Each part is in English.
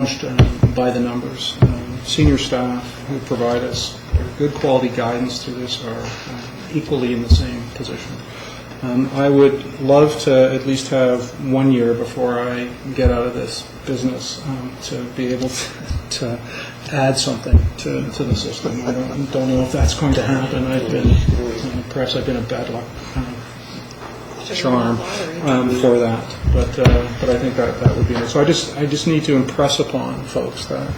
by the numbers. Senior staff who provide us good quality guidance through this are equally in the same position. I would love to at least have 1 year before I get out of this business to be able to add something to the system. I don't know if that's going to happen. Perhaps I've been a bad luck charm for that, but I think that would be it. So I just need to impress upon folks that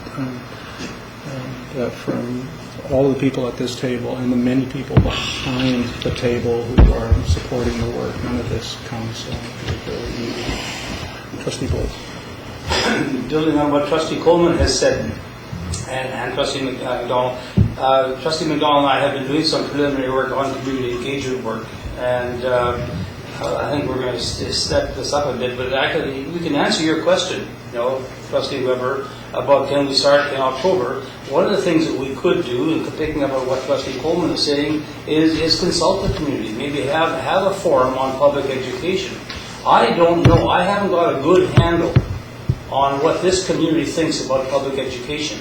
that from all the people at this table and the many people behind the table who are supporting the work, none of this comes particularly easy. Trustee Bowles. Building on what Trustee Coleman has said, and Trustee McDonald, Trustee McDonald and I have been doing some preliminary work on community engagement work, and I think we're going to step this up a bit, but actually we can answer your question, Trustee Weber, about can we start in October. One of the things that we could do, and picking up on what Trustee Coleman is saying, is consult the community, maybe have a forum on public education. I don't know, I haven't got a good handle on what this community thinks about public education,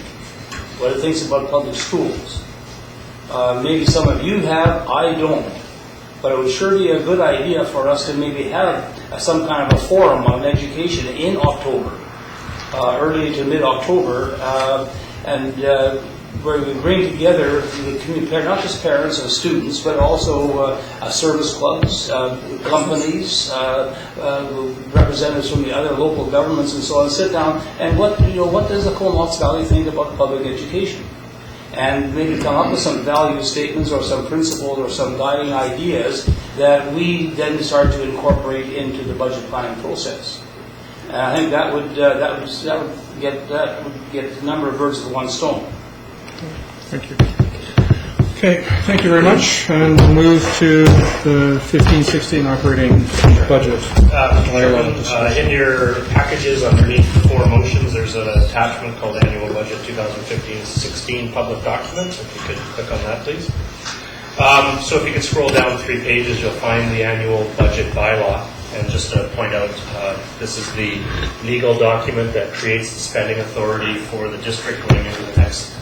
what it thinks about public schools. Maybe some of you have, I don't. But it would sure be a good idea for us to maybe have some kind of a forum on education in October, early to mid-October, and where we bring together the community, not just parents and students, but also service clubs, companies, representatives from the other local governments, and so on. Sit down and what does the Comox Valley think about public education? And maybe come up with some value statements or some principles or some guiding ideas that we then start to incorporate into the budget planning process. And I think that would get a number of birds with one stone. Thank you. Okay, thank you very much. And we'll move to the 15-16 operating budget. In your packages underneath the 4 motions, there's an attachment called Annual Budget 2015-16 Public Document. If you could click on that, please. So if you could scroll down 3 pages, you'll find the Annual Budget Bylaw. And just to point out, this is the legal document that creates the spending authority for the district going into the next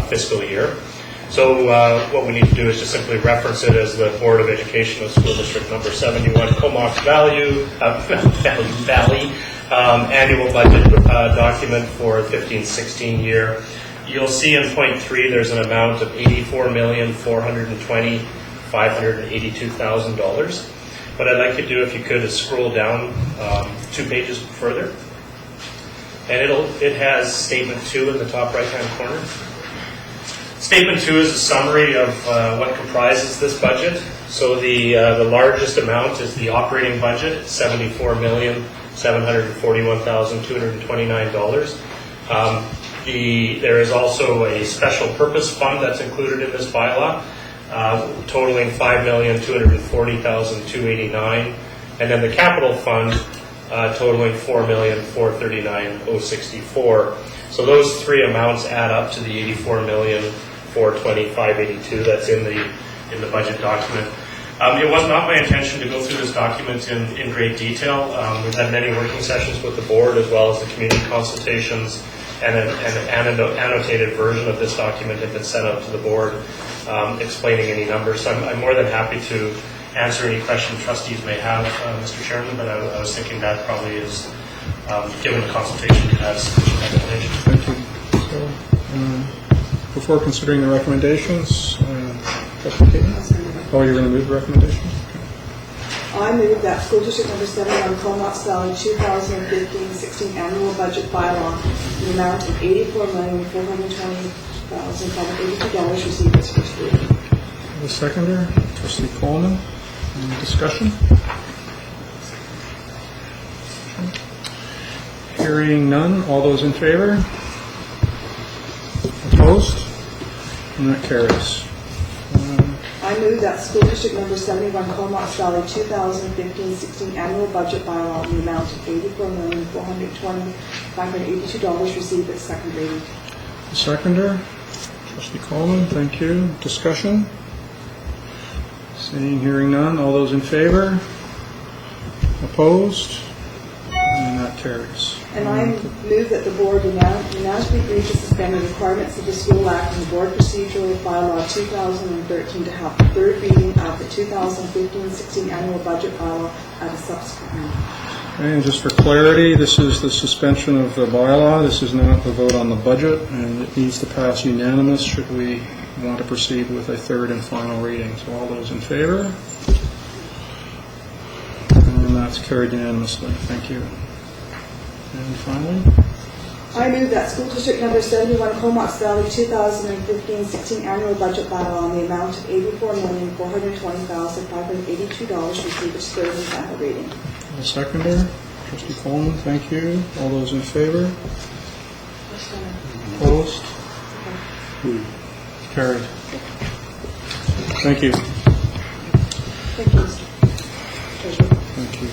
fiscal year. So what we need to do is just simply reference it as the Board of Education of School District number 71 Comox Valley Annual Budget Document for 15-16 year. You'll see in point 3 there's an amount of $84,420,582,000. What I'd like you to do, if you could, is scroll down 2 pages further, and it has Statement 2 in the top right-hand corner. Statement 2 is a summary of what comprises this budget. So the largest amount is the operating budget, $74,741,229. There is also a special purpose fund that's included in this bylaw, totaling $5,240,289, and then the capital fund totaling $4,439,064. So those 3 amounts add up to the $84,420,582 that's in the budget document. It was not my intention to go through this document in great detail. We've had many working sessions with the board as well as the community consultations, and an annotated version of this document had been sent out to the board explaining any numbers. So I'm more than happy to answer any questions trustees may have, Mr. Chairman, but I was thinking that probably is, given the consultation we've had, sufficient explanation. Thank you. So, before considering the recommendations, you're going to move the recommendations? I move that School District number 71 Comox Valley 2015-16 Annual Budget Bylaw in the amount of $84,420,582 receive its first reading. The seconder, Trustee Coleman. Any discussion? Hearing none. All those in favor? Opposed? And that carries. I move that School District number 71 Comox Valley 2015-16 Annual Budget Bylaw in the amount of $84,420,582 receive its second reading. The seconder, Trustee Coleman. Thank you. Discussion? Seeing, hearing none. All those in favor? Opposed? And that carries. And I move that the board unanimously agree to suspend the requirements of the School Act and the Board Procedural Bylaw 2013 to have the third reading of the 2015-16 annual budget bylaw at a subsequent meeting. Okay, and just for clarity, this is the suspension of the bylaw. This is not the vote on the budget, and it needs to pass unanimous should we want to proceed with a third and final reading. So all those in favor? And that's carried unanimously. Thank you. And finally? I move that School District Number 71, Comox Valley, 2015-16 annual budget bylaw on the amount of $84,420,582 receive its third and final reading. A seconder? Trustee Coleman, thank you. All those in favor? Opposed? Carried. Thank you. Thank you, Mr. Treasurer. Thank you.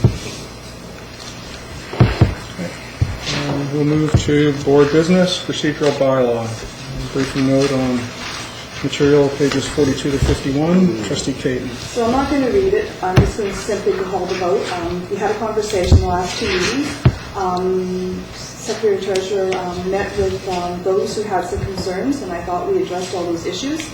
We'll move to board business, procedural bylaw. Briefing note on material, pages 42 to 51. Trustee Caton. So I'm not going to read it. I'm just going to simply hold the vote. We had a conversation the last 2 meetings. Secretary Treasurer met with those who had some concerns, and I thought we addressed all those issues.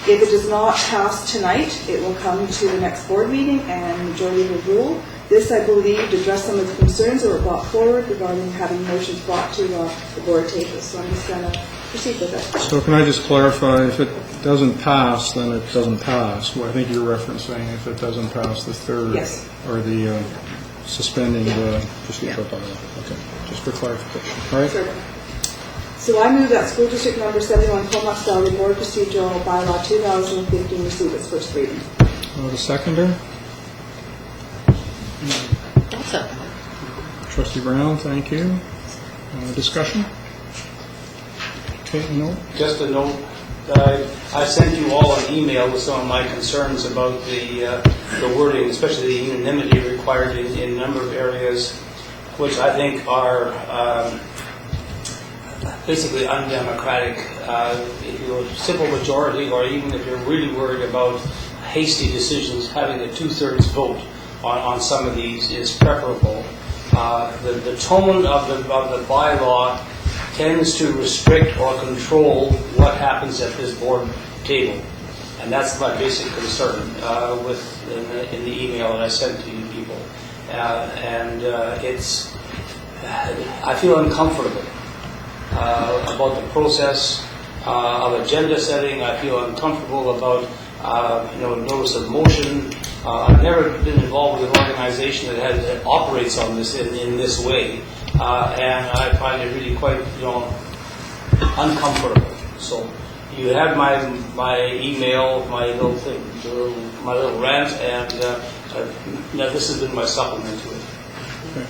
If it does not pass tonight, it will come to the next board meeting, and majority will rule. This, I believe, addressed some of the concerns that were brought forward regarding having motions brought to the board table. So I'm just going to proceed with it. So can I just clarify, if it doesn't pass, then it doesn't pass. Well, I think you're referencing if it doesn't pass the third, Yes. or the suspending the procedural bylaw. Okay, just for clarification. All right. Sure. So I move that School District Number 71, Comox Valley Board Procedural Bylaw 2015 receive its first reading. The seconder? Trustee Brown, thank you. Discussion? Okay, no? Just a note, I sent you all an email with some of my concerns about the wording, especially the unanimity required in a number of areas, which I think are basically undemocratic. If you're a simple majority, or even if you're really worried about hasty decisions, having a 2/3 vote on some of these is preferable. The tone of the bylaw tends to restrict or control what happens at this board table, and that's my basic concern in the email that I sent to you people. I feel uncomfortable about the process of agenda setting. I feel uncomfortable about notice of motion. I've never been involved with an organization that operates on this in this way, and I find it really quite uncomfortable. So you have my email, my little rant, and this has been my supplement to it. Okay.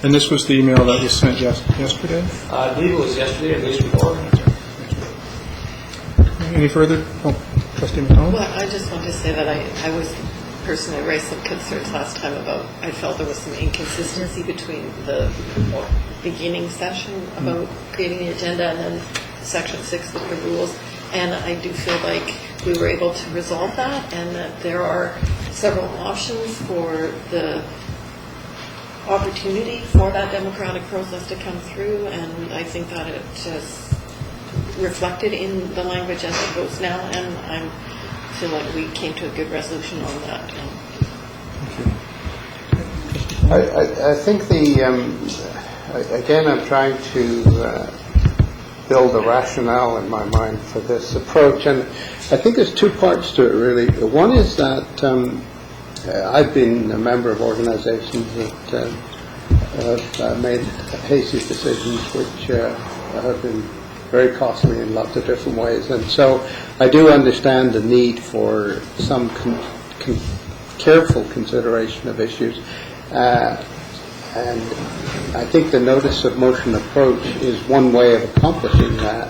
And this was the email that was sent yesterday? I believe it was yesterday or the day before. Any further? Oh, Trustee McDonald? Well, I just want to say that I was personally raised some concerns last time about, I felt there was some inconsistency between the beginning session about creating the agenda and then section 6 of the rules. And I do feel like we were able to resolve that, and that there are several options for the opportunity for that democratic process to come through, and I think that it is reflected in the language as it goes now, and I feel like we came to a good resolution on that. I think again, I'm trying to build a rationale in my mind for this approach, and I think there's two parts to it really. One is that I've been a member of organizations that have made hasty decisions which have been very costly in lots of different ways, and so I do understand the need for some careful consideration of issues, and I think the notice of motion approach is one way of accomplishing that.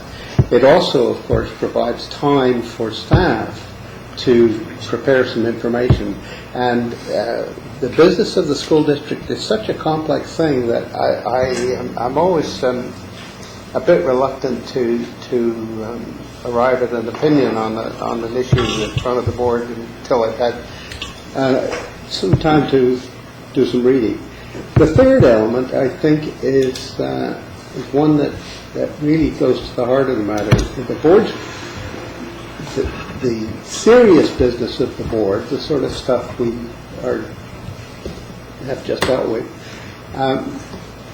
It also, of course, provides time for staff to prepare some information, and the business of the school district is such a complex thing that I'm always a bit reluctant to arrive at an opinion on an issue in front of the board until I've had some time to do some reading. The third element, I think, is one that really goes to the heart of the matter. The board's, the serious business of the board, the sort of stuff we have just dealt with,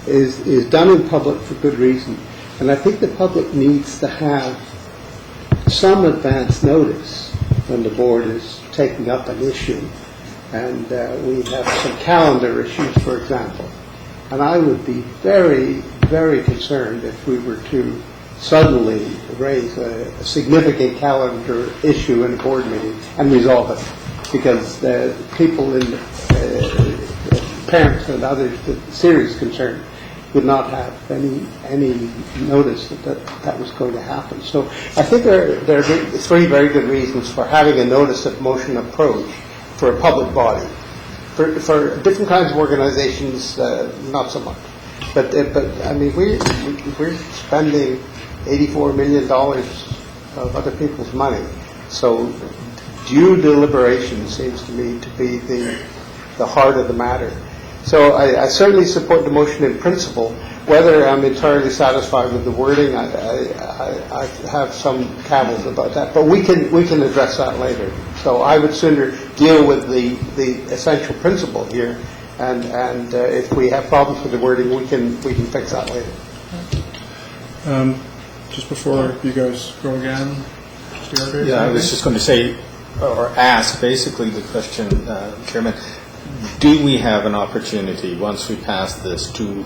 is done in public for good reason. And I think the public needs to have some advance notice when the board is taking up an issue. And we have some calendar issues, for example. And I would be very, very concerned if we were to suddenly raise a significant calendar issue in a board meeting and resolve it. Because people in parents and others with serious concern would not have any notice that was going to happen. So I think there are three very good reasons for having a notice of motion approach for a public body. For different kinds of organizations, not so much. But I mean, we're spending $84 million of other people's money. So due deliberation seems to me to be the heart of the matter. So I certainly support the motion in principle. Whether I'm entirely satisfied with the wording, I have some cavils about that. But we can address that later. So I would sooner deal with the essential principle here, and if we have problems with the wording, we can fix that later. Just before you guys go again, yeah, I was just going to say or ask basically the question, Chairman. Do we have an opportunity, once we pass this, to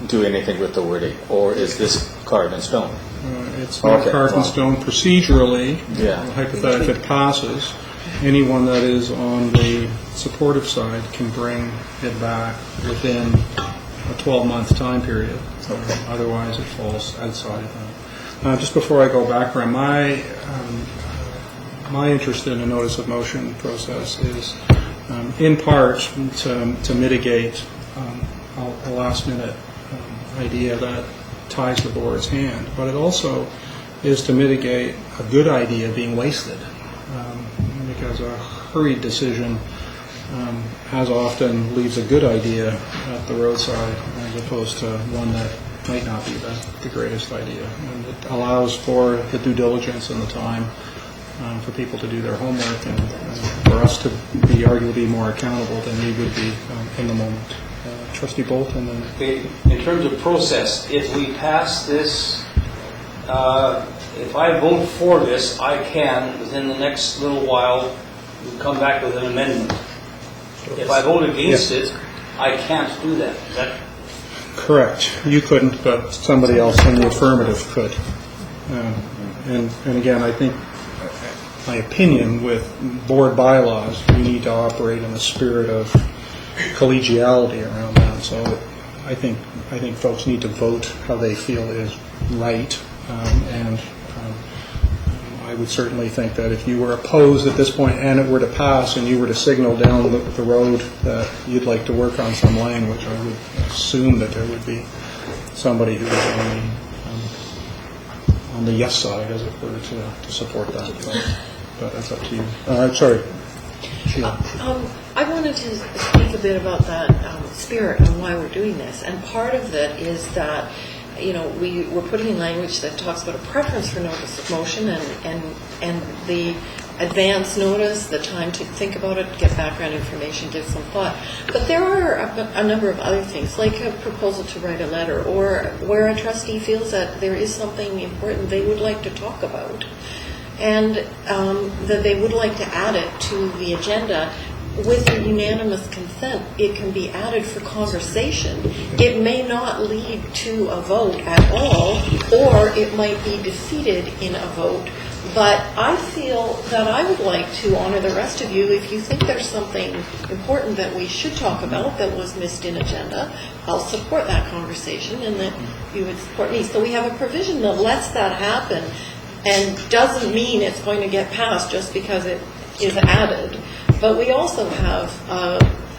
do anything with the wording, or is this carved in stone? It's not carved in stone procedurally. Yeah. Hypothetically, if it passes, anyone that is on the supportive side can bring it back within a 12-month time period. Otherwise, it falls outside of that. Just before I go background, my interest in a notice of motion process is in part to mitigate a last-minute idea that ties the board's hand, but it also is to mitigate a good idea being wasted, because a hurried decision as often leaves a good idea at the roadside as opposed to one that might not be the greatest idea. And it allows for the due diligence and the time for people to do their homework, and for us to be arguably more accountable than we would be in the moment. Trustee Bolt, and then... Okay. In terms of process, if we pass this, if I vote for this, I can, within the next little while, come back with an amendment. If I vote against it, I can't do that. Is that correct? You couldn't, but somebody else in the affirmative could. And again, I think my opinion with board bylaws, we need to operate in a spirit of collegiality around that. So I think folks need to vote how they feel is right, and I would certainly think that if you were opposed at this point and it were to pass and you were to signal down the road that you'd like to work on some language, I would assume that there would be somebody who was on the yes side, as it were, to support that. But that's up to you. Sorry. I wanted to speak a bit about that spirit and why we're doing this. And part of it is that, we're putting in language that talks about a preference for notice of motion and the advance notice, the time to think about it, get background information, give some thought. But there are a number of other things, like a proposal to write a letter, or where a trustee feels that there is something important they would like to talk about, and that they would like to add it to the agenda. With a unanimous consent, it can be added for conversation. It may not lead to a vote at all, or it might be defeated in a vote. But I feel that I would like to honor the rest of you. If you think there's something important that we should talk about that was missed in agenda, I'll support that conversation, and that you would support me. So we have a provision that lets that happen, and doesn't mean it's going to get passed just because it is added. But we also have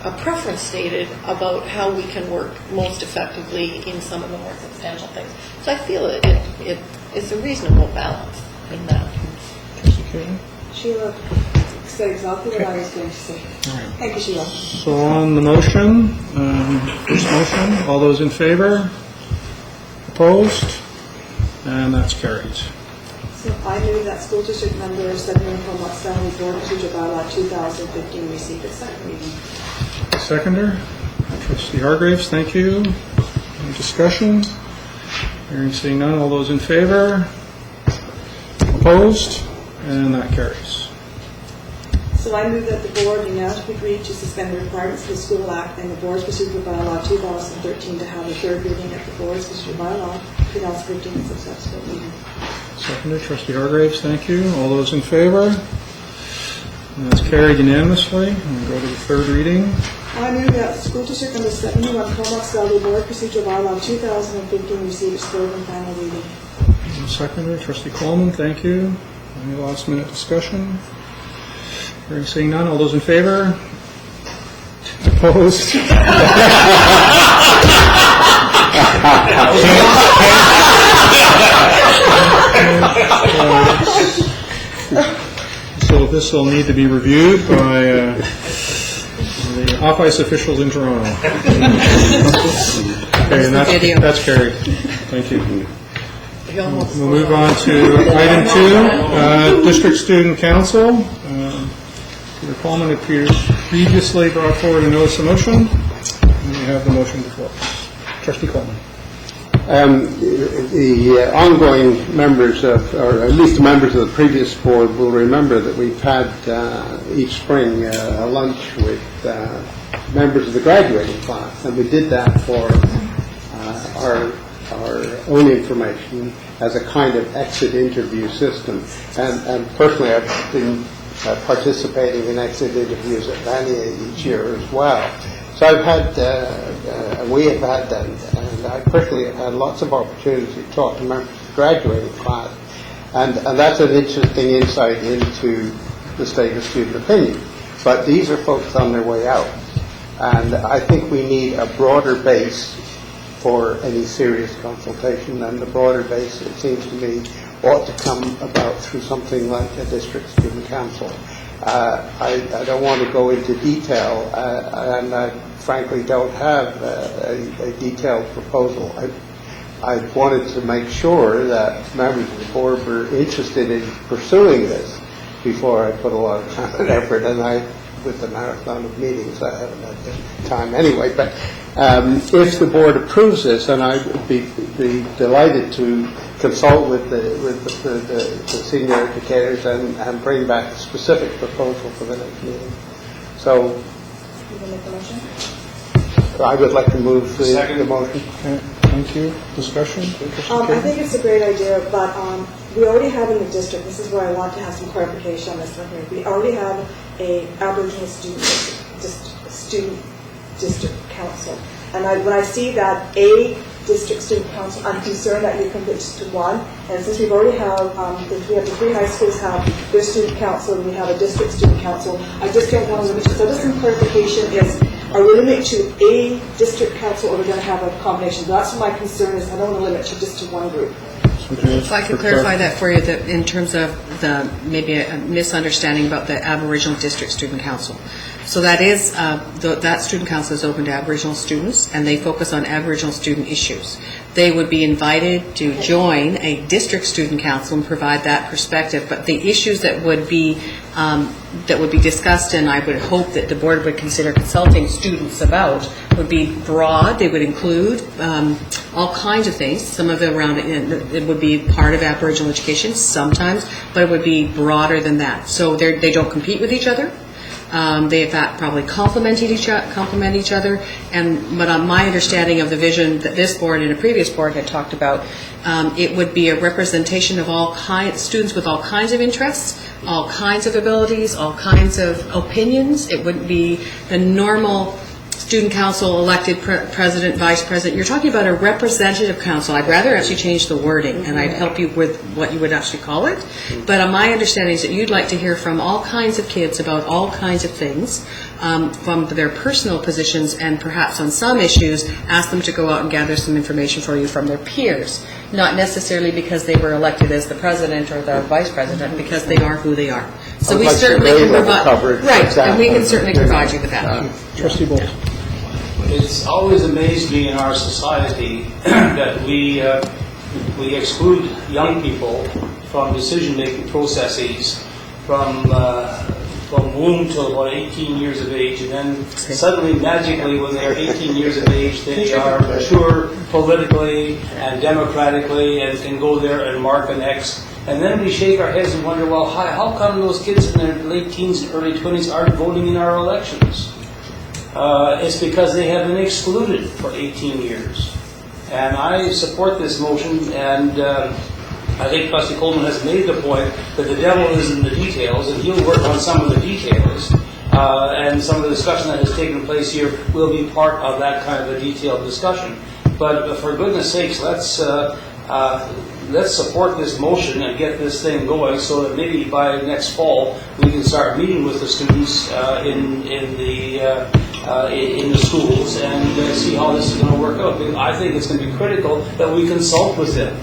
a preference stated about how we can work most effectively in some of the more substantial things. So I feel it's a reasonable balance in that. Sheila said exactly what I was going to say. All right. Thank you, Sheila. So on the motion, First motion, all those in favor? Opposed? And that's carried. So I move that school district number 71 Comox Valley Board Procedure Bylaw 2015 receive its second reading. Seconder, trustee Hargraves, thank you. Any discussion? Hearing, seeing none, all those in favor? Opposed? And that carries. So I move that the board unanimously agree to suspend the requirements of the School Act and the Board's Procedure Bylaw 2013 to have a third reading of the Board's Procedure Bylaw 2015 and subsequent reading. Seconder, trustee Hargraves, thank you. All those in favor? And that's carried unanimously. And we go to the third reading. I move that school district number 71 Comox Valley Board Procedure Bylaw 2015 receive its third and final reading. Seconder, trustee Coleman, thank you. Any last minute discussion? Hearing, seeing none, all those in favor? Opposed? So this will need to be reviewed by the office officials in Toronto. Okay, and that's carried. Thank you. We'll move on to item 2, District Student Council. Peter Coleman had previously brought forward a notice of motion, and we have the motion before us. Trustee Coleman. The ongoing members of, or at least the members of the previous board will remember that we've had each spring a lunch with members of the graduating class, and we did that for our own information as a kind of exit interview system. And personally, I've been participating in exit interviews at Vanier each year as well. So I've had, we have had, and I personally have had lots of opportunities to talk to members of the graduating class, and that's an interesting insight into the state of student opinion. But these are folks on their way out, and I think we need a broader base for any serious consultation, and the broader base, it seems to me, ought to come about through something like a district student council. I don't want to go into detail, and I frankly don't have a detailed proposal. I wanted to make sure that members of the board were interested in pursuing this before I put a lot of time and effort, and with the marathon of meetings, I haven't had the time anyway. But if the board approves this, then I would be delighted to consult with the senior educators and bring back a specific proposal for the next meeting. So, You want to make the motion? I would like to move the motion. Okay, thank you. Discussion? I think it's a great idea, but we already have in the district, this is where I want to have some clarification on this one here. We already have a Aboriginal student district council. And when I see that a district student council, I'm concerned that you can put just to one. And since we've already have, we have the 3 high schools have their student council, and we have a district student council, I just don't want to limit it. So just some clarification is, are we limited to a district council, or are we going to have a combination? That's what my concern is. I don't want to limit it just to one group. If I could clarify that for you, that in terms of maybe a misunderstanding about the Aboriginal District Student Council. So that is, that student council is open to Aboriginal students, and they focus on Aboriginal student issues. They would be invited to join a district student council and provide that perspective, but the issues that would be discussed, and I would hope that the board would consider consulting students about, would be broad. They would include all kinds of things. Some of it around it would be part of Aboriginal education sometimes, but it would be broader than that. So they don't compete with each other. They in fact probably complement each other, but on my understanding of the vision that this board and a previous board had talked about, it would be a representation of all students with all kinds of interests, all kinds of abilities, all kinds of opinions. It wouldn't be the normal student council elected president, vice president. You're talking about a representative council. I'd rather actually change the wording, and I'd help you with what you would actually call it. But my understanding is that you'd like to hear from all kinds of kids about all kinds of things, from their personal positions, and perhaps on some issues, ask them to go out and gather some information for you from their peers. Not necessarily because they were elected as the president or the vice president, because they are who they are. So we certainly can provide, right, and we can certainly provide you with that. Trustee Bolt. it's always amazed me in our society that we exclude young people from decision-making processes from womb till about 18 years of age, and then suddenly, magically, when they're 18 years of age, they are mature politically and democratically and can go there and mark an X. And then we shake our heads and wonder, well, how come those kids in their late teens and early 20s aren't voting in our elections? It's because they have been excluded for 18 years. And I support this motion, and I think Trustee Coleman has made the point that the devil is in the details, and he'll work on some of the details. And some of the discussion that has taken place here will be part of that kind of a detailed discussion. But for goodness sakes, let's support this motion and get this thing going so that maybe by next fall we can start meeting with the students in the schools and see how this is going to work out. I think it's going to be critical that we consult with them.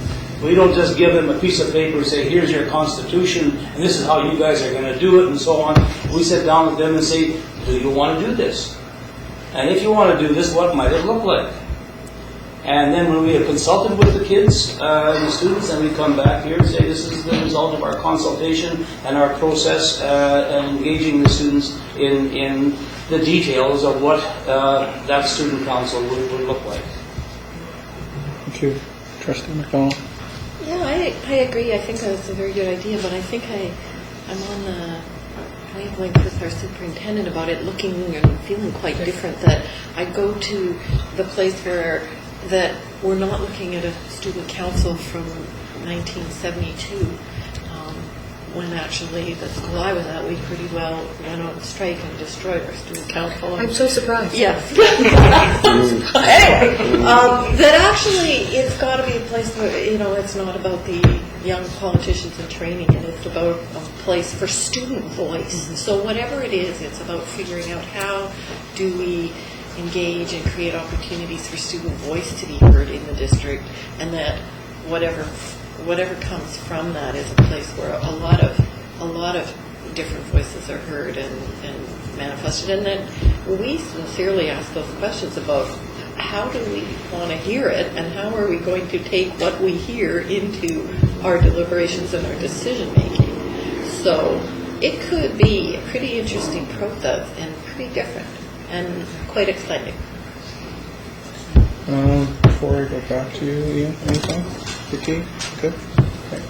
We don't just give them a piece of paper and say, here's your constitution, and this is how you guys are going to do it, and so on. We sit down with them and say, do you want to do this? And if you want to do this, what might it look like? And then when we have consulted with the kids and the students, then we come back here and say, this is the result of our consultation and our process and engaging the students in the details of what that student council would look like. Thank you. Trustee McDonald? Yeah, I agree. I think that's a very good idea, but I think I'm on the wavelength with our superintendent about it looking and feeling quite different, that I go to the place where that we're not looking at a student council from 1972, when actually the school I was at, we pretty well went on strike and destroyed our student council. I'm so surprised. Yes. Anyway, that actually it's got to be a place where, it's not about the young politicians in training, and it's about a place for student voice. So whatever it is, it's about figuring out how do we engage and create opportunities for student voice to be heard in the district, and that whatever comes from that is a place where a lot of different voices are heard and manifested, and then we sincerely ask those questions about how do we want to hear it, and how are we going to take what we hear into our deliberations and our decision making. So it could be a pretty interesting process and pretty different and quite exciting. Before I go back to you, Ian, anything? Vicki? Good? Okay.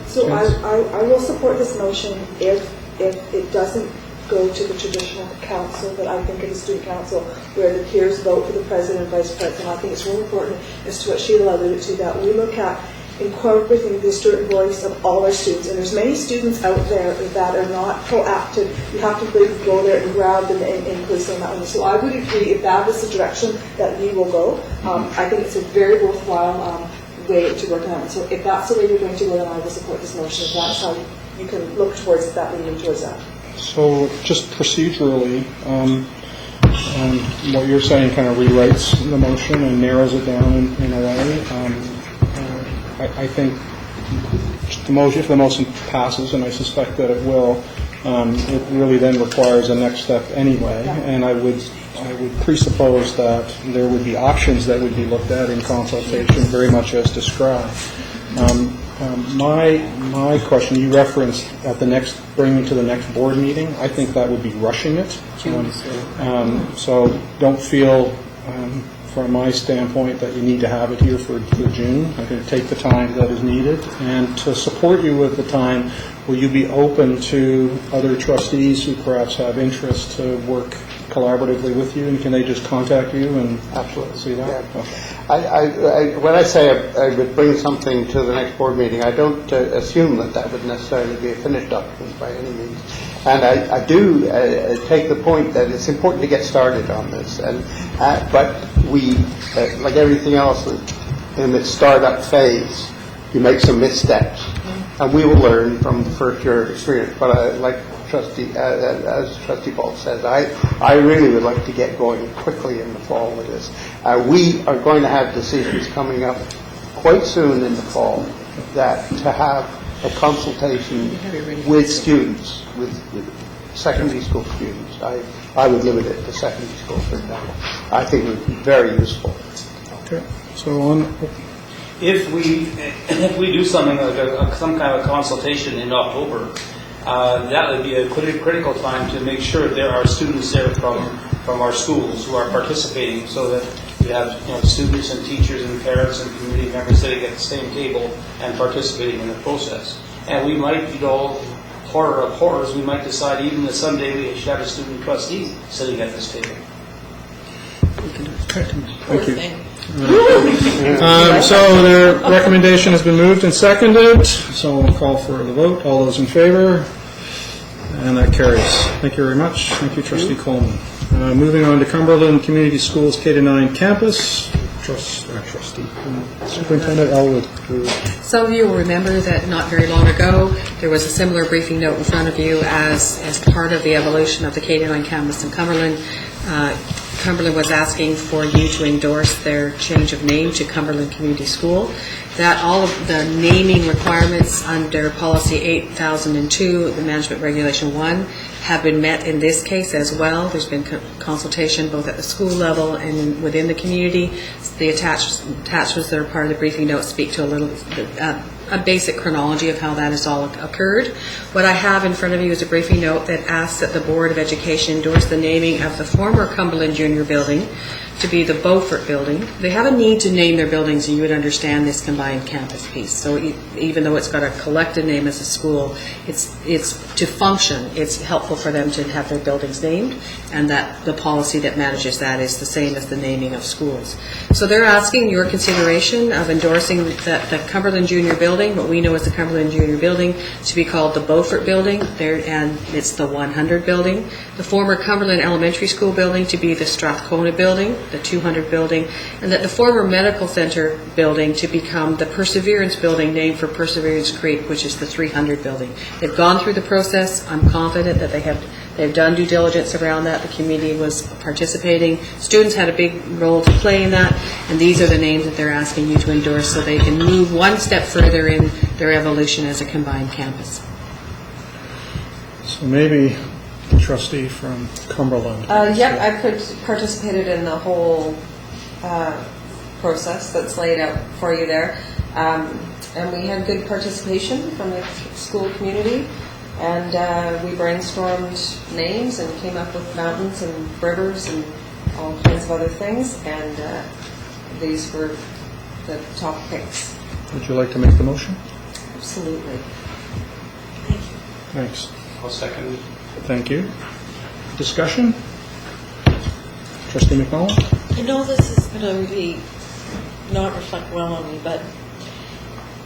So I will support this motion if it doesn't go to the traditional council that I think of the student council, where the peers vote for the president and vice president. I think it's really important, as to what Sheila alluded to, that we look at incorporating the student voice of all our students. And there's many students out there that are not proactive. You have to go there and grab them and include them that way. So I would agree, if that is the direction that we will go, I think it's a very worthwhile way to work on it. So if that's the way you're going to go, then I will support this motion. If that's how you can look towards it, that leading towards that. So just procedurally, what you're saying kind of rewrites the motion and narrows it down in a way. I think the motion, if the motion passes, and I suspect that it will, it really then requires a next step anyway. And I would presuppose that there would be options that would be looked at in consultation, very much as described. My question, you referenced at the next, bringing to the next board meeting. I think that would be rushing it. So don't feel, from my standpoint, that you need to have it here for June. I'm going to take the time that is needed. And to support you with the time, will you be open to other trustees who perhaps have interest to work collaboratively with you, and can they just contact you and Absolutely. see that? Yeah. Okay. When I say I would bring something to the next board meeting, I don't assume that would necessarily be a finished document by any means. And I do take the point that it's important to get started on this. But we, like everything else in the startup phase, you make some missteps. And we will learn from the first year of experience. But as Trustee Paul says, I really would like to get going quickly in the fall with this. We are going to have decisions coming up quite soon in the fall that to have a consultation with students, with secondary school students. I would limit it to secondary school, for example. I think it would be very useful. Okay. So on, If we do something like some kind of consultation in October, that would be a critical time to make sure there are students there from our schools who are participating, so that we have students and teachers and parents and community members sitting at the same table and participating in the process. And we might, horror of horrors, we might decide even that someday we should have a student trustee sitting at this table. thank you. So the recommendation has been moved and seconded, so we'll call for the vote. All those in favor? And that carries. Thank you very much. Thank you, Trustee Coleman. Moving on to Cumberland Community Schools K-9 campus. Trustee. Superintendent Elwood. Some of you will remember that not very long ago, there was a similar briefing note in front of you as part of the evolution of the K-9 campus in Cumberland. Cumberland was asking for you to endorse their change of name to Cumberland Community School. That all of the naming requirements under Policy 8002, the Management Regulation 1, have been met in this case as well. There's been consultation both at the school level and within the community. The attachments that are part of the briefing note speak to a basic chronology of how that has all occurred. What I have in front of you is a briefing note that asks that the Board of Education endorse the naming of the former Cumberland Junior Building to be the Beaufort Building. They have a need to name their buildings, and you would understand this combined campus piece. So even though it's got a collective name as a school, it's to function. It's helpful for them to have their buildings named, and that the policy that manages that is the same as the naming of schools. So they're asking your consideration of endorsing the Cumberland Junior Building, what we know as the Cumberland Junior Building, to be called the Beaufort Building, and it's the 100 Building. The former Cumberland Elementary School Building to be the Strathcona Building, the 200 Building, and that the former Medical Center Building to become the Perseverance Building, named for Perseverance Creek, which is the 300 Building. They've gone through the process. I'm confident that they've done due diligence around that. The community was participating. Students had a big role to play in that, and these are the names that they're asking you to endorse so they can move one step further in their evolution as a combined campus. So maybe the trustee from Cumberland. Yep, I participated in the whole process that's laid out for you there. And we had good participation from the school community. And we brainstormed names and came up with mountains and rivers and all kinds of other things. And these were the top picks. Would you like to make the motion? Absolutely. Thanks. I'll second. Thank you. Discussion? Trustee McMullen? This is going to really not reflect well on me, but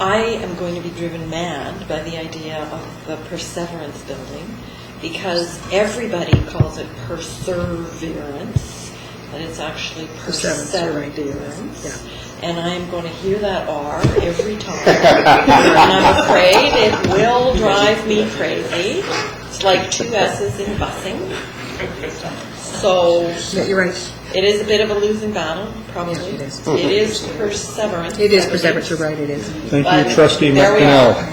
I am going to be driven mad by the idea of the Perseverance Building, because everybody calls it Perseverance, and it's actually Perseverance. Yeah. And I am going to hear that R every time, and I'm afraid it will drive me crazy. It's like two S's in busing. So Yeah, you're right. it is a bit of a losing battle, probably. Yeah, it is. It is Perseverance. It is Perseverance, you're right, it is. Thank But you, Trustee there we McDonnell. are.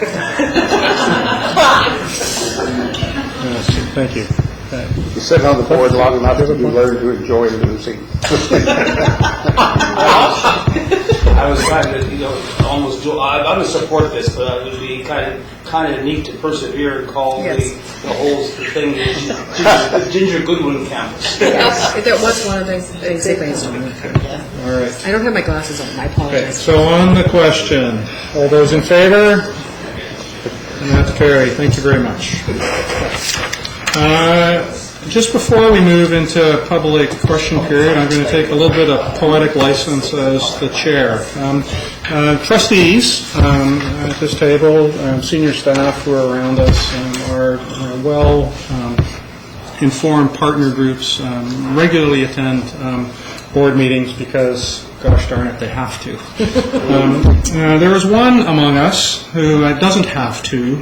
Yes, thank you. You sit on the board long enough that you learn to enjoy losing. I was trying to, almost do. I would support this, but it would be kind of neat to persevere and call Yes. the whole thing the Ginger Goodwin campus. That was one of the things they brainstormed. All right. I don't have my glasses on, I Okay, apologize. so on the question, all those in favor? And that's carried. Thank you very much. Just before we move into public question period, I'm going to take a little bit of poetic license as the chair. Trustees at this table, senior staff who are around us, are well-informed partner groups, regularly attend board meetings because, gosh darn it, they have to. There is one among us who doesn't have to,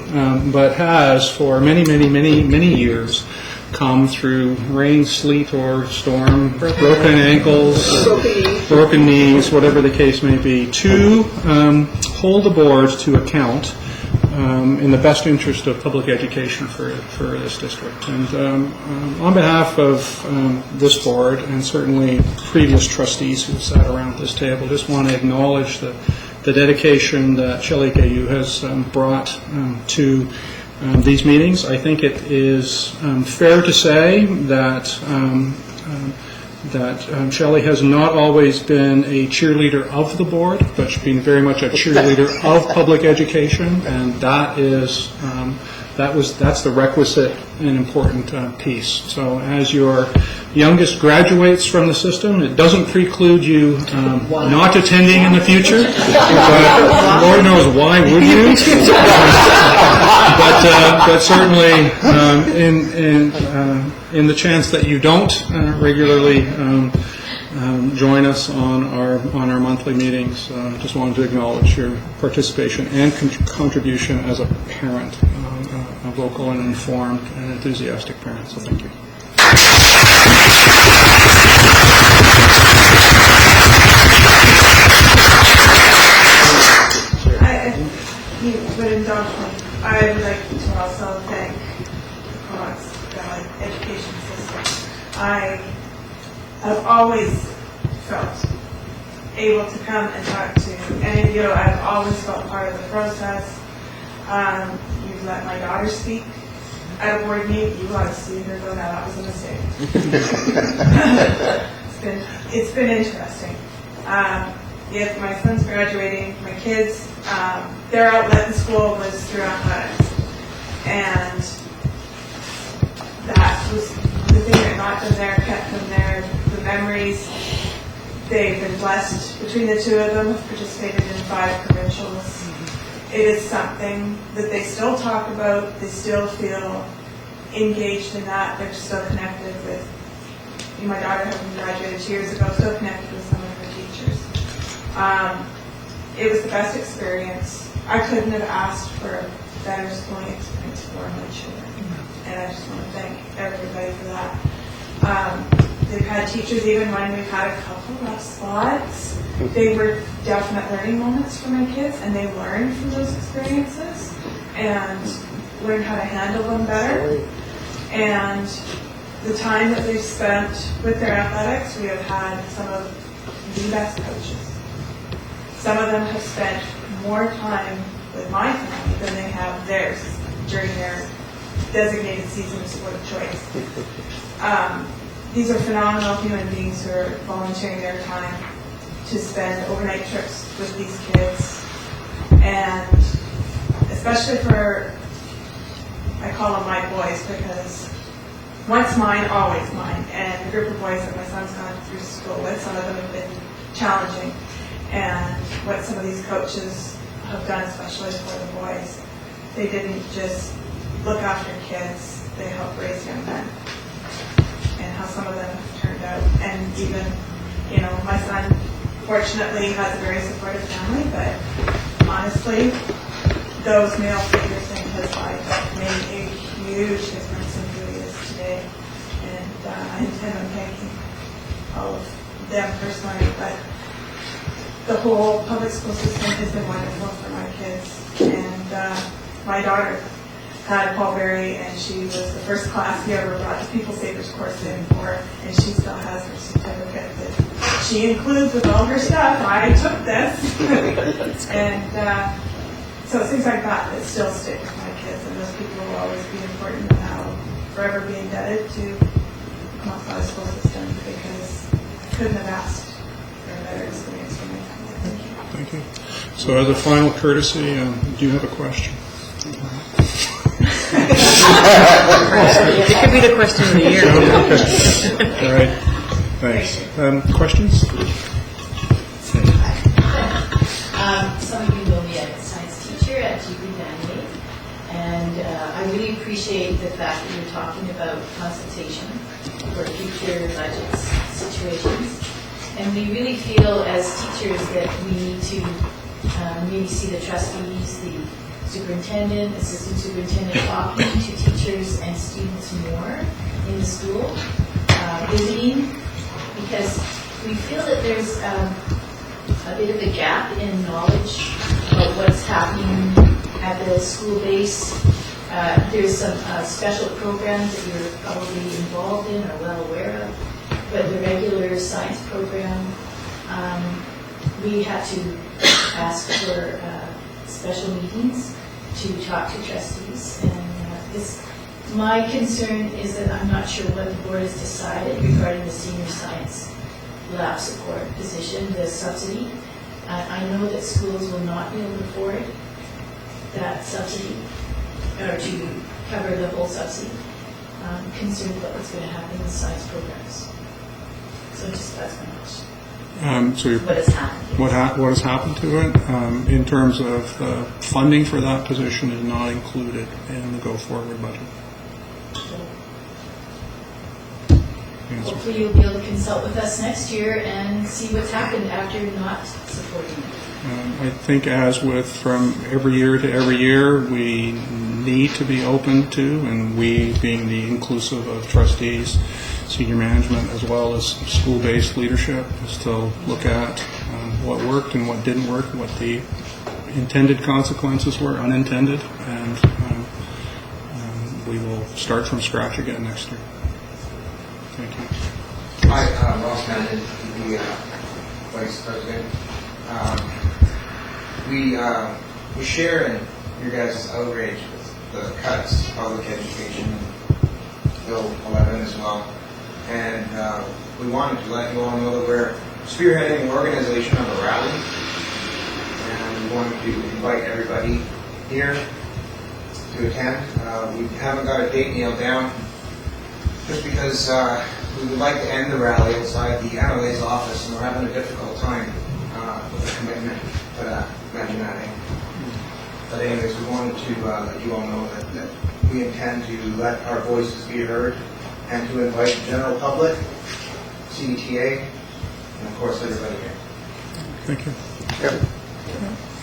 but has for many, many, many, many years come through rain, sleet, or storm, broken ankles, broken knees, whatever the case may be, to hold the board to account in the best interest of public education for this district. And on behalf of this board and certainly previous trustees who sat around this table, just want to acknowledge the dedication that Shelley KU has brought to these meetings. I think it is fair to say that Shelley has not always been a cheerleader of the board, but she's been very much a cheerleader of public education, and that's the requisite and important piece. So as your youngest graduates from the system, it doesn't preclude you not attending in the future, but Lord knows why would you? But certainly in the chance that you don't regularly join us on our monthly meetings, just wanted to acknowledge your participation and contribution as a parent, a vocal and informed and enthusiastic parent. So thank you. If you would indulge me, I would like to also thank the Comox Valley education system. I have always felt able to come and talk to any of you. I've always felt part of the process. You've let my daughter speak at a board meeting. You ought to see her go, now that was a mistake. It's been interesting. If my son's graduating, my kids, their outlet in school was through athletics. And that was the thing that got them there, kept them there, the memories. They've been blessed between the two of them, have participated in 5 provincials. It is something that they still talk about, they still feel engaged in that, they're still connected with, my daughter having graduated 2 years ago, still connected with some of her teachers. It was the best experience. I couldn't have asked for a better schooling experience for my children. And I just want to thank everybody for that. They've had teachers, even when we've had a couple rough spots, they were definite learning moments for my kids, and they learned from those experiences and learned how to handle them better. And the time that they've spent with their athletics, we have had some of the best coaches. Some of them have spent more time with my family than they have theirs during their designated season of sport of choice. These are phenomenal human beings who are volunteering their time to spend overnight trips with these kids. And especially for, I call them my boys, because once mine, always mine. And the group of boys that my son's gone through school with, some of them have been challenging. And what some of these coaches have done, especially for the boys, they didn't just look after kids, they helped raise young men. And how some of them have turned out. And even, my son fortunately has a very supportive family, but honestly, those male figures in his life have made a huge difference in who he is today. And I intend on thanking all of them personally, but the whole public school system has been wonderful for my kids. And my daughter had Paul Berry, and she was the first class he ever brought the People Savers course in for, and she still has her certificate that she includes with all her stuff. I took this. And so it's things like that that still stick with my kids, and those people will always be important, and I'll forever be indebted to the Comox Valley school system, because I couldn't have asked for a better experience for my family. Thank you. Thank you. So as a final courtesy, do you have a question? It could be the question of the year. All right. Thanks. Questions? Some of you know me as a science teacher at GP Vanier, and I really appreciate the fact that you're talking about consultation for future budget situations. And we really feel as teachers that we need to maybe see the trustees, the superintendent, assistant superintendent talking to teachers and students more in the school, visiting, because we feel that there's a bit of a gap in knowledge about what's happening at the school base. There's some special programs that you're probably involved in or well aware of, but the regular science program, we had to ask for special meetings to talk to trustees. And my concern is that I'm not sure what the board has decided regarding the senior science lab support position, the subsidy. I know that schools will not be able to afford that subsidy, or to cover the whole subsidy. I'm concerned about what's going to happen in the science programs. So just that's my question. So What has happened? what has happened to it in terms of funding for that position is not included in the go-forward budget. Hopefully you'll be able to consult with us next year and see what's happened after not supporting it. I think as with from every year to every year, we need to be open to, and we being the inclusive of trustees, senior management, as well as school-based leadership, is to look at what worked and what didn't work, what the intended consequences were, unintended, and we will start from scratch again next year. Thank you. Hi, Ross Mandan, the Vice President. We share in your guys' outrage with the cuts to public education, Bill 11 as well. And we wanted to let you all know that we're spearheading the organization of a rally. And we wanted to invite everybody here to attend. We haven't got a date nailed down, just because we would like to end the rally outside the MLA's office, and we're having a difficult time with the commitment to that. Imagine that. But anyways, we wanted to let you all know that we intend to let our voices be heard and to invite the general public, CDTA, and of course everybody here. Thank you.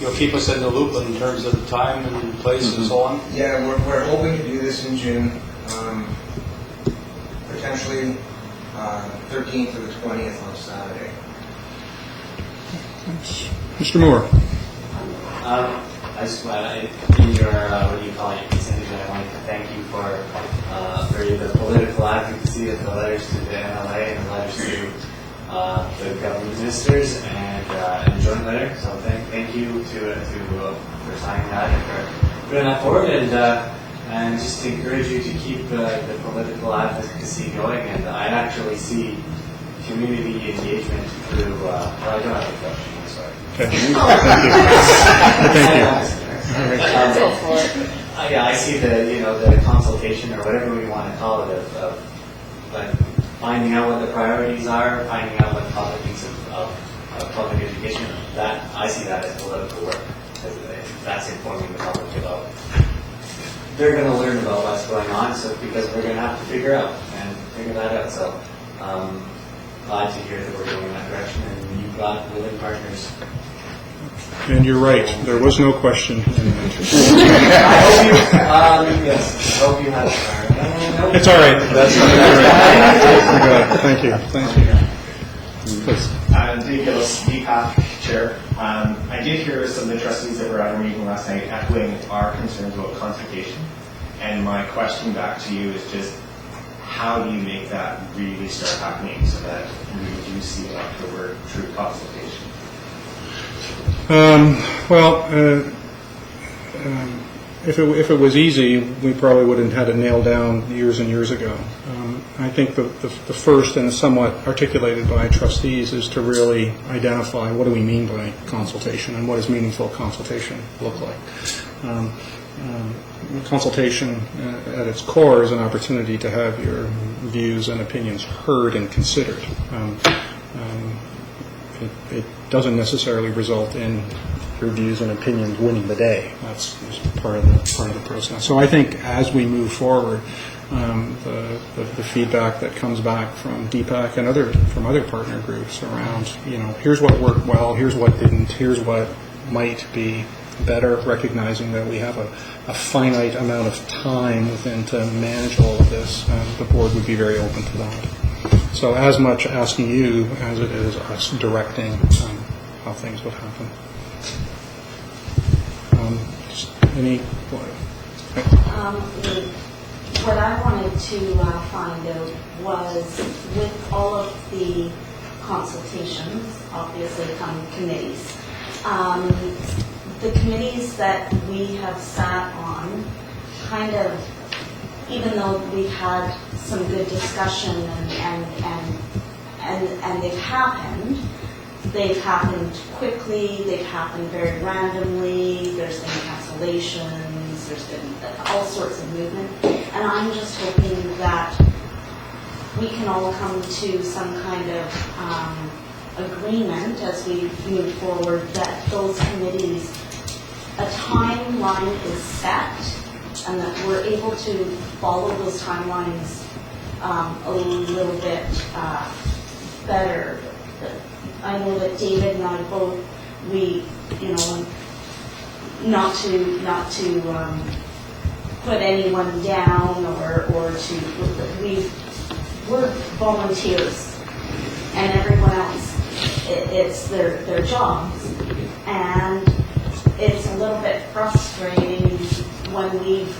You'll keep us in the loop in terms of the time and place and so on? Yeah, we're hoping to do this in June, potentially 13th to the 20th on Saturday. Mr. Moore. I just want to, in your, what do you call it, consent agenda, I wanted to thank you for the political advocacy of the letters to the NLA and the letters to the government ministers and joint letter. So thank you for signing that and for putting that forward, and just to encourage you to keep the political advocacy going. And I actually see community engagement through, well, I don't have a question, I'm sorry. Okay. Thank you. Yeah, I see the consultation or whatever we want to call it of like finding out what the priorities are, finding out what the public thinks of public education. That I see that as political work. That's informing the public about. They're going to learn about what's going on, so because we're going to have to figure that out. So glad to hear that we're going in that direction, and you've got willing partners. And you're right, there was no question. I hope you had it. It's all right. That's all right. Thank you. Thank you. Please. Dave Gillis, DPAC Chair. I did hear some of the trustees that were at our meeting last night echoing our concerns about consultation. And my question back to you is just, how do you make that really start happening so that we do see an October true consultation? If it was easy, we probably would have had it nailed down years and years ago. I think the first, and somewhat articulated by trustees, is to really identify what do we mean by consultation and what does meaningful consultation look like. Consultation at its core is an opportunity to have your views and opinions heard and considered. It doesn't necessarily result in your views and opinions winning the day. That's part of the process. So I think as we move forward, the feedback that comes back from DPAC and from other partner groups around, here's what worked well, here's what didn't, here's what might be better, recognizing that we have a finite amount of time within to manage all of this, the board would be very open to that. So as much asking you as it is us directing how things would happen. Any? What I wanted to find out was, with all of the consultations, obviously come committees. The committees that we have sat on, kind of, even though we've had some good discussion and they've happened quickly, they've happened very randomly, there's been cancellations, there's been all sorts of movement. And I'm just hoping that we can all come to some kind of agreement as we move forward, that those committees, a timeline is set, and that we're able to follow those timelines a little bit better. I know that David and I both, not to put anyone down or to, we're volunteers, and everyone else, it's their jobs, and it's a little bit frustrating when we've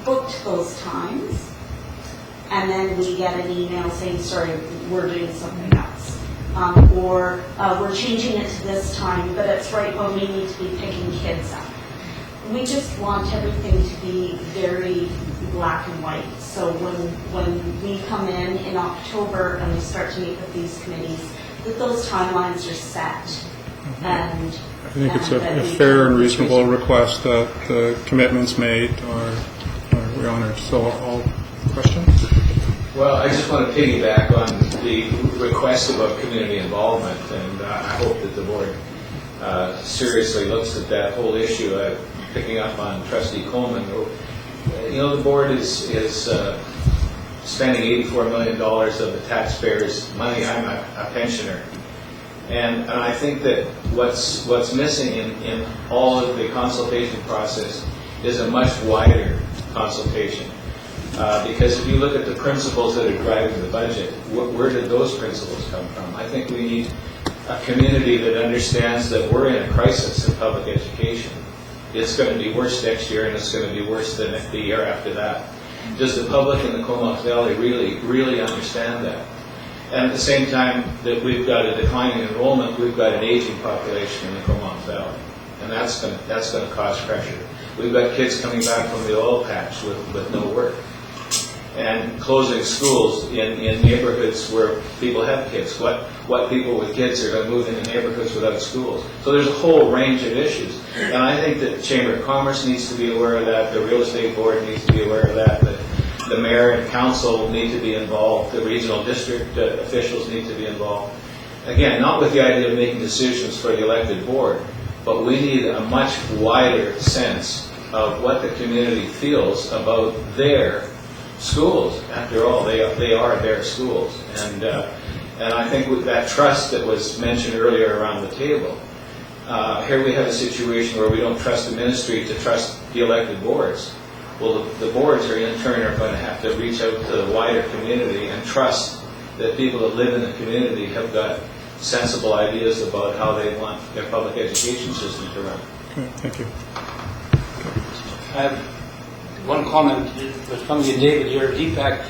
booked those times and then we get an email saying, sorry, we're doing something else. Or we're changing it to this time, but it's right when we need to be picking kids up. We just want everything to be very black and white. So when we come in October and we start to meet with these committees, that those timelines are set. And I think it's a fair and reasonable request that the commitments made are honored. So all questions? Well, I just want to piggyback on the request about community involvement, and I hope that the board seriously looks at that whole issue. Picking up on Trustee Coleman, the board is spending $84 million of the taxpayers' money. I'm a pensioner, and I think that what's missing in all of the consultation process is a much wider consultation. Because if you look at the principles that are driving the budget, where did those principles come from? I think we need a community that understands that we're in a crisis in public education. It's going to be worse next year, and it's going to be worse than the year after that. Does the public in the Comox Valley really understand that? And at the same time that we've got a declining enrollment, we've got an aging population in the Comox Valley, and that's going to cause pressure. We've got kids coming back from the oil patch with no work, and closing schools in neighborhoods where people have kids. What people with kids are going to move into neighborhoods without schools? So there's a whole range of issues. And I think that the Chamber of Commerce needs to be aware of that, the Real Estate Board needs to be aware of that, the mayor and council need to be involved, the regional district officials need to be involved. Again, not with the idea of making decisions for the elected board, but we need a much wider sense of what the community feels about their schools. After all, they are their schools, and I think with that trust that was mentioned earlier around the table, here we have a situation where we don't trust the ministry to trust the elected boards. Well, the boards are in turn are going to have to reach out to the wider community and trust that people that live in the community have got sensible ideas about how they want their public education system to run. Okay, thank you. I have one comment that's coming to David here, DPAC.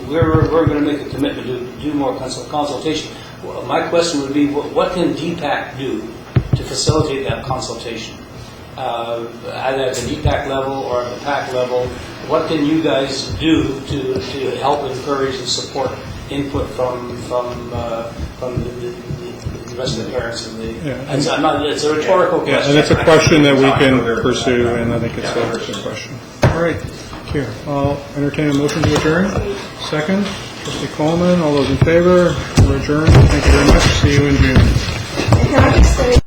We're going to make a commitment to do more consultation. Well, my question would be, what can DPAC do to facilitate that consultation? Either at the DPAC level or at the PAC level, what can you guys do to help encourage and support input from the rest of the parents and it's a rhetorical question. Yeah, and it's a question that we can pursue, and I think it's a question. All right, here, I'll entertain a motion to adjourn. Second, Trustee Coleman, all those in favor, we're adjourned. Thank you very much. See you in June. Can I just say